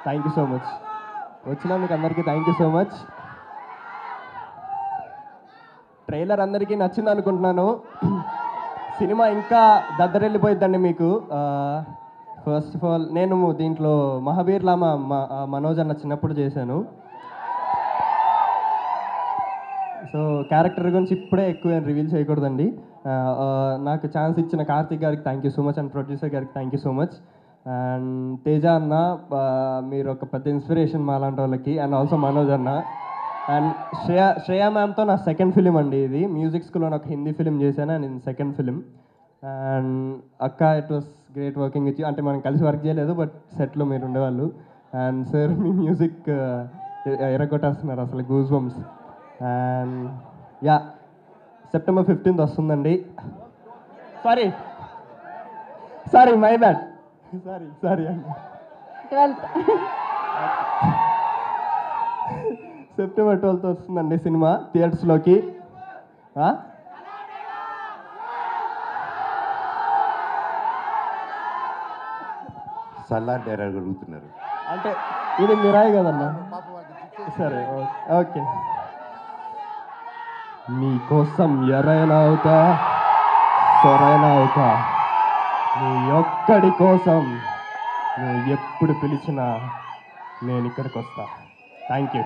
Thank you so much. వచ్చినందుకు అందరికీ thank you so much. Trailer అందరికీ నచ్చింది అనుకుంటున్నాను. సినిమా ఇంకా దద్దరెళ్ళిపోయిద్దండి మీకు. ఫస్ట్ ఆఫ్ ఆల్ నేను దీంట్లో మహావీర్ లామా మనోజ్ అన్న చిన్నప్పుడు చేశాను. సో క్యారెక్టర్ గురించి ఇప్పుడే ఎక్కువ రివీల్ చేయకూడదండి. నాకు ఛాన్స్ ఇచ్చిన కార్తిక్ గారికి thank you so much and producer గారికి thank you so much. And Teja అన్న, మీరు ఒక పెద్ద ఇన్స్పిరేషన్ మా లాంటి వాళ్ళకి. అండ్ ఆల్సో మనోజ్ అన్న అండ్ శ్రేయా మ్యామ్తో నా సెకండ్ ఫిలిం అండి ఇది. మ్యూజిక్ స్కూల్లో నాకు హిందీ ఫిలిం చేశాను అండ్ ఇది సెకండ్ ఫిలిం. అండ్ అక్క, it was great working with you. అంటే మనం కలిసి వర్క్ చేయలేదు, బట్ సెట్లో మీరు ఉండేవాళ్ళు. అండ్ సార్, మీ మ్యూజిక్ ఎరగొట్టేస్తున్నారు అసలు, goose bumps. And yeah, September 15th వస్తుందండి. సారీ మై బ్యాడ్, సారీ అండి. September 12th వస్తుందండి సినిమా థియేటర్స్లోకి. సలార్ డైరెక్ట్ అడుగుతున్నారు అంటే ఇది మిరాయి కదన్నా. సరే, ఓకే. నీకోసం ఎరైనా అవుతా, సరైన అవుతా, నీ ఒక్కడి కోసం నువ్వు ఎప్పుడు పిలిచినా నేను ఇక్కడికి వస్తా. Thank you.